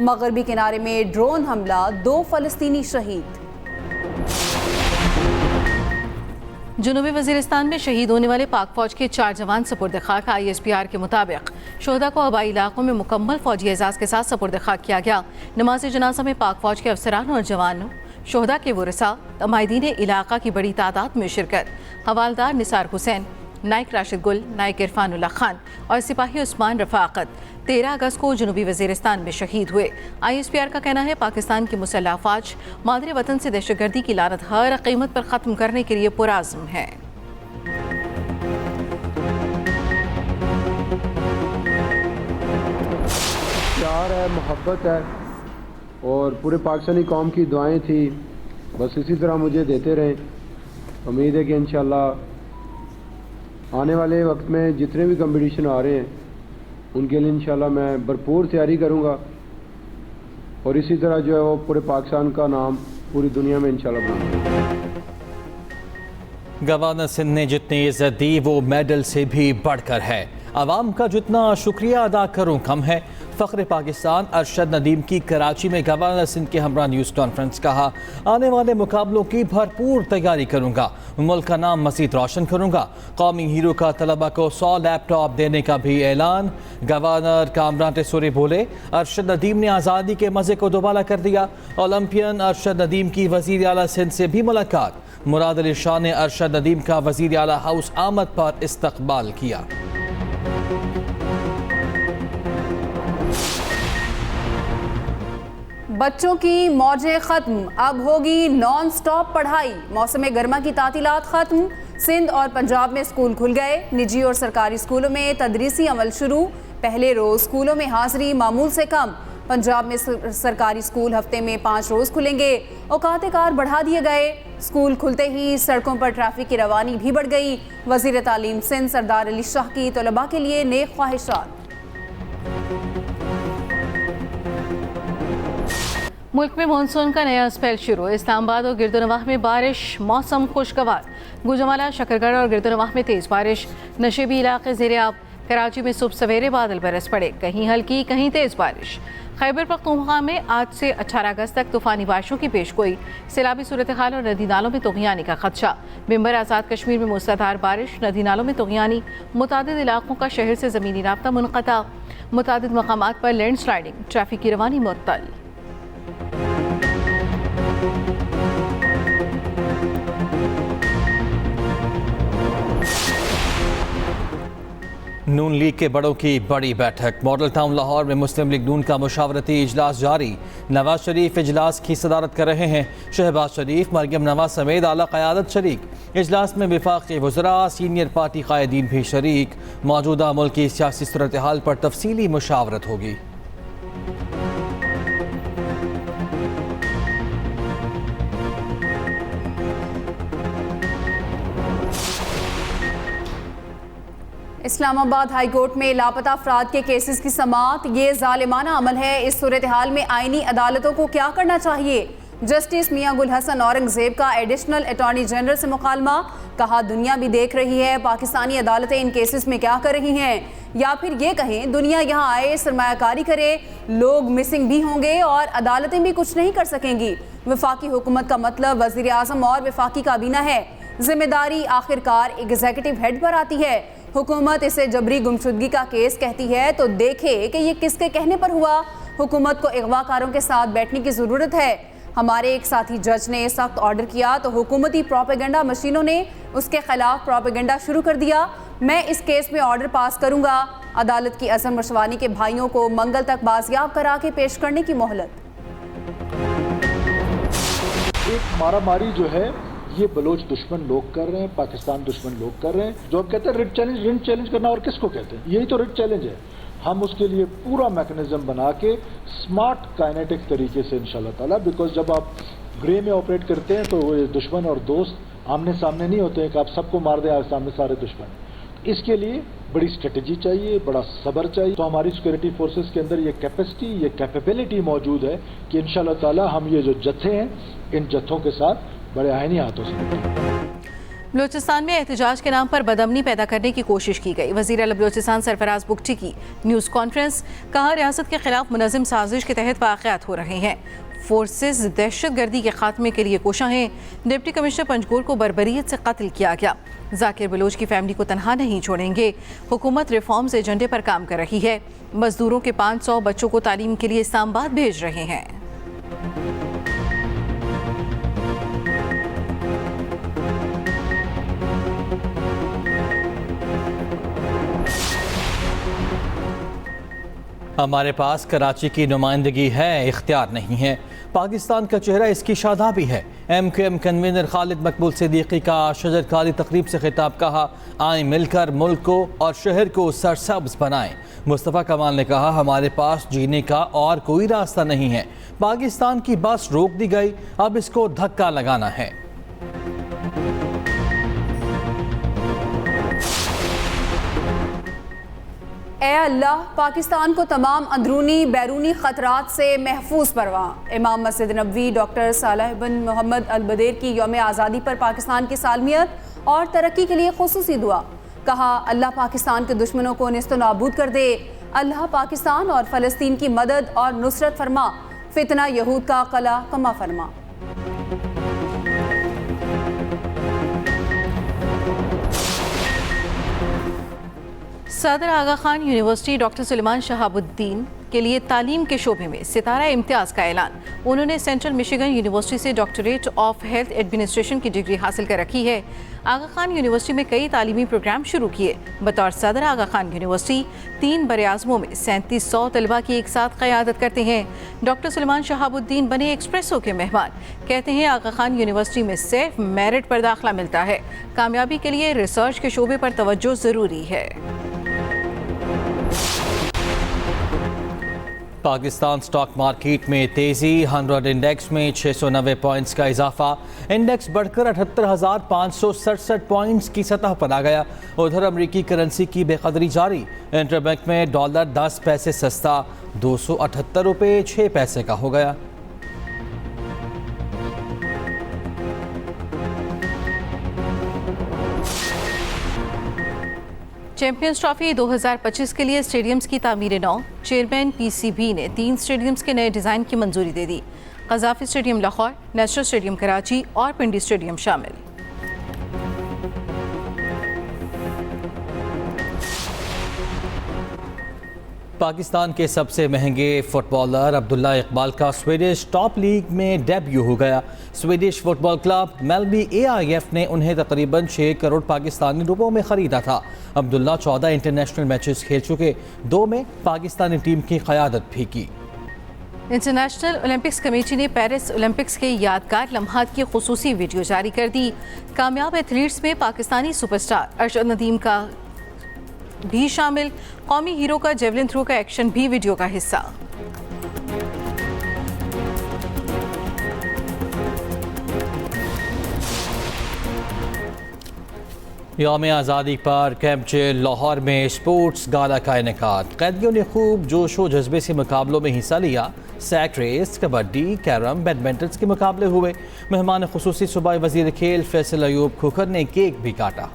مغربی کنارے میں ڈرون حملہ، 2 فلسطینی شہید۔ جنوبی وزیرستان میں شہید ہونے والے پاک فوج کے 4 جوان سپرد خاک۔ ISPR کے مطابق شہداء کو آبائی علاقوں میں مکمل فوجی اعزاز کے ساتھ سپرد خاک کیا گیا۔ نماز جنازہ میں پاک فوج کے افسران اور جوانوں، شہداء کے ورثاء، عمائدین علاقہ کی بڑی تعداد میں شرکت۔ حوالدار نثار حسین، نائک راشد گل، نائک عرفان اللہ خان اور سپاہی عثمان رفاقت 13 اگست کو جنوبی وزیرستان میں شہید ہوئے۔ ISPR کا کہنا ہے پاکستان کی مسلح افواج مادر وطن سے دہشت گردی کی لعنت ہر قیمت پر ختم کرنے کے لیے پرعزم ہے۔ پیار ہے، محبت ہے اور پورے پاکستانی قوم کی دعائیں تھی، بس اسی طرح مجھے دیتے رہیں۔ امید ہے کہ انشاءاللہ آنے والے وقت میں جتنے بھی کمپٹیشن آ رہے ہیں ان کے لیے انشاءاللہ میں بھرپور تیاری کروں گا اور اسی طرح جو ہے وہ پورے پاکستان کا نام پوری دنیا میں انشاءاللہ بناؤں گا۔ گورنر سندھ نے جتنی عزت دی وہ میڈل سے بھی بڑھ کر ہے۔ عوام کا جتنا شکریہ ادا کروں کم ہے۔ فخر پاکستان ارشد ندیم کی کراچی میں گورنر سندھ کے ہمراہ نیوز کانفرنس۔ کہا آنے والے مقابلوں کی بھرپور تیاری کروں گا، ملک کا نام مزید روشن کروں گا۔ قومی ہیرو کا طلبہ کو 100 لیپ ٹاپ دینے کا بھی اعلان۔ گورنر کامران ٹیسوری بولے ارشد ندیم نے آزادی کے مزے کو دوبالا کر دیا۔ اولمپئن ارشد ندیم کی وزیر اعلیٰ سندھ سے بھی ملاقات۔ مراد علی شاہ نے ارشد ندیم کا وزیر اعلیٰ ہاؤس آمد پر استقبال کیا۔ بچوں کی موجیں ختم، اب ہوگی نان سٹاپ پڑھائی۔ موسم گرما کی تعطیلات ختم، سندھ اور پنجاب میں اسکول کھل گئے۔ نجی اور سرکاری اسکولوں میں تدریسی عمل شروع۔ پہلے روز اسکولوں میں حاضری معمول سے کم۔ پنجاب میں سرکاری اسکول ہفتے میں 5 روز کھلیں گے۔ اوقات کار بڑھا دیے گئے۔ اسکول کھلتے ہی سڑکوں پر ٹریفک کی روانی بھی بڑھ گئی۔ وزیر تعلیم سندھ سردار علی شاہ کی طلباء کے لیے نیک خواہشات۔ ملک میں مانسون کا نیا اسپیل شروع۔ اسلام آباد اور گرد و نواح میں بارش، موسم خوشگوار۔ گوجرانوالہ، شکر گڑھ اور گرد و نواح میں تیز بارش۔ نشیبی علاقے زیر آب۔ کراچی میں صبح سویرے بادل برس پڑے، کہیں ہلکی کہیں تیز بارش۔ خیبر پختونخوا میں آج سے 18 اگست تک طوفانی بارشوں کی پیش گوئی۔ سیلابی صورتحال اور ندی نالوں میں طغیانی کا خدشہ۔ ممبر آزاد کشمیر میں موسلادھار بارش، ندی نالوں میں طغیانی۔ متعدد علاقوں کا شہر سے زمینی رابطہ منقطع۔ متعدد مقامات پر لینڈ سلائیڈنگ، ٹریفک کی روانی معطل۔ نون لیگ کے بڑوں کی بڑی بیٹھک۔ ماڈل ٹاؤن لاہور میں مسلم لیگ نون کا مشاورتی اجلاس جاری۔ نواز شریف اجلاس کی صدارت کر رہے ہیں۔ شہباز شریف، مریم نواز سمیت اعلیٰ قیادت شریک۔ اجلاس میں وفاقی وزراء، سینئر پارٹی قائدین بھی شریک۔ موجودہ ملکی سیاسی صورتحال پر تفصیلی مشاورت ہوگی۔ اسلام آباد ہائی کورٹ میں لاپتہ افراد کے کیسز کی سماعت۔ یہ ظالمانہ عمل ہے۔ اس صورتحال میں آئینی عدالتوں کو کیا کرنا چاہیے؟ جسٹس میاں گل حسن اورنگزیب کا ایڈیشنل اٹارنی جنرل سے مکالمہ۔ کہا دنیا بھی دیکھ رہی ہے پاکستانی عدالتیں ان کیسز میں کیا کر رہی ہیں، یا پھر یہ کہیں دنیا یہاں آئے، سرمایہ کاری کرے، لوگ مسنگ بھی ہوں گے اور عدالتیں بھی کچھ نہیں کر سکیں گی۔ وفاقی حکومت کا مطلب وزیر اعظم اور وفاقی کابینہ ہے۔ ذمہ داری آخر کار ایگزیکٹو ہیڈ پر آتی ہے۔ حکومت اسے جبری گمشدگی کا کیس کہتی ہے تو دیکھے کہ یہ کس کے کہنے پر ہوا۔ حکومت کو اغوا کاروں کے ساتھ بیٹھنے کی ضرورت ہے۔ ہمارے ایک ساتھی جج نے سخت آرڈر کیا تو حکومتی پروپیگنڈا مشینوں نے اس کے خلاف پروپیگنڈا شروع کر دیا۔ میں اس کیس میں آرڈر پاس کروں گا۔ عدالت کی اظہر مشوانی کے بھائیوں کو منگل تک بازیاب کرا کے پیش کرنے کی مہلت۔ ایک مارا ماری جو ہے یہ بلوچ دشمن لوگ کر رہے ہیں، پاکستان دشمن لوگ کر رہے ہیں۔ جو ہم کہتے ہیں رٹ چیلنج کرنا، اور کس کو کہتے ہیں؟ یہی تو رٹ چیلنج ہے۔ ہم اس کے لیے پورا میکنزم بنا کے سمارٹ کائنیٹک طریقے سے انشاءاللہ تعالیٰ، بیکاز جب آپ گرے میں آپریٹ کرتے ہیں تو وہ دشمن اور دوست آمنے سامنے نہیں ہوتے ہیں کہ آپ سب کو مار دیں، آپ سامنے سارے دشمن۔ اس کے لیے بڑی اسٹریٹجی چاہیے، بڑا صبر چاہیے۔ تو ہماری سیکورٹی فورسز کے اندر یہ کیپیسٹی، یہ کیپیبلٹی موجود ہے کہ انشاءاللہ تعالیٰ ہم یہ جو جتھے ہیں ان جتھوں کے ساتھ بڑے آئینی ہاتھوں سے۔ بلوچستان میں احتجاج کے نام پر بدامنی پیدا کرنے کی کوشش کی گئی. وزیر اعلیٰ بلوچستان سرفراز بگٹی کی نیوز کانفرنس. کہا ریاست کے خلاف منظم سازش کے تحت واقعات ہو رہے ہیں. فورسز دہشت گردی کے خاتمے کے لیے کوشاں ہیں. ڈپٹی کمشنر پنجگور کو بربریت سے قتل کیا گیا. ذاکر بلوچ کی فیملی کو تنہا نہیں چھوڑیں گے. حکومت ریفارمز ایجنڈے پر کام کر رہی ہے. مزدوروں کے 500 بچوں کو تعلیم کے لیے اسلام آباد بھیج رہے ہیں. ہمارے پاس کراچی کی نمائندگی ہے، اختیار نہیں ہے. پاکستان کا چہرہ اس کی شادابی ہے. ایم کیو ایم کنوینر خالد مقبول صدیقی کا شجرکاری تقریب سے خطاب. کہا آئیں مل کر ملک کو اور شہر کو سرسبز بنائیں. مصطفیٰ کمال نے کہا ہمارے پاس جینے کا اور کوئی راستہ نہیں ہے. پاکستان کی بس روک دی گئی، اب اس کو دھکا لگانا ہے. اے اللہ پاکستان کو تمام اندرونی بیرونی خطرات سے محفوظ فرما. امام مسجد نبوی ڈاکٹر صالح بن محمد البدیر کی یوم آزادی پر پاکستان کی سالمیت اور ترقی کے لیے خصوصی دعا. کہا اللہ پاکستان کے دشمنوں کو نیست و نابود کر دے. اللہ پاکستان اور فلسطین کی مدد اور نصرت فرما. فتنہ یہود کا قلع کما فرما. صدر آغا خان یونیورسٹی ڈاکٹر سلیمان شہاب الدین کے لیے تعلیم کے شعبے میں ستارہ امتیاز کا اعلان. انہوں نے سینٹرل مشیگن یونیورسٹی سے ڈاکٹریٹ آف ہیلتھ ایڈمنسٹریشن کی ڈگری حاصل کر رکھی ہے. آغا خان یونیورسٹی میں کئی تعلیمی پروگرام شروع کیے. بطور صدر آغا خان یونیورسٹی 3 براعظموں میں 3700 طلباء کی ایک ساتھ قیادت کرتے ہیں. ڈاکٹر سلیمان شہاب الدین بنے ایکسپریسو کے مہمان. کہتے ہیں آغا خان یونیورسٹی میں صرف میرٹ پر داخلہ ملتا ہے. کامیابی کے لیے ریسرچ کے شعبے پر توجہ ضروری ہے. پاکستان سٹاک مارکیٹ میں تیزی. 100 انڈیکس میں 690 پوائنٹس کا اضافہ. انڈیکس بڑھ کر 78,567 پوائنٹس کی سطح پر آ گیا. ادھر امریکی کرنسی کی بے قدری جاری. انٹر بینک میں ڈالر 10 پیسے سستا 278 روپے 6 پیسے کا ہو گیا. چیمپئنز ٹرافی 2025 کے لیے اسٹیڈیمز کی تعمیر نو. چیئرمین پی سی بی نے 3 اسٹیڈیمز کے نئے ڈیزائن کی منظوری دے دی. Gaddafi stadium Lahore, national stadium Karachi اور پنڈی اسٹیڈیم شامل. پاکستان کے سب سے مہنگے فٹ بالر عبداللہ اقبال کا سویڈش ٹاپ لیگ میں ڈیبیو ہو گیا. سویڈش فٹ بال کلب میلبی AIF نے انہیں تقریباً 6 کروڑ پاکستانی روپوں میں خریدا تھا. عبداللہ 14 انٹرنیشنل میچز کھیل چکے، 2 میں پاکستانی ٹیم کی قیادت بھی کی. انٹرنیشنل اولمپکس کمیٹی نے پیرس اولمپکس کے یادگار لمحات کی خصوصی ویڈیو جاری کر دی. کامیاب ایتھلیٹس میں پاکستانی سپر سٹار ارشد ندیم کا بھی شامل. قومی ہیرو کا جیولن تھرو کا ایکشن بھی ویڈیو کا حصہ. یوم آزادی پر کیمپ جیل لاہور میں اسپورٹس گالا کا انعقاد. قیدیوں نے خوب جوش و جذبے سے مقابلوں میں حصہ لیا. سیک ریس، کبڈی، کیرم، بیڈمنٹن کے مقابلے ہوئے. مہمان خصوصی صوبائی وزیر کھیل فیصل ایوب کھوکھر نے کیک بھی کاٹا.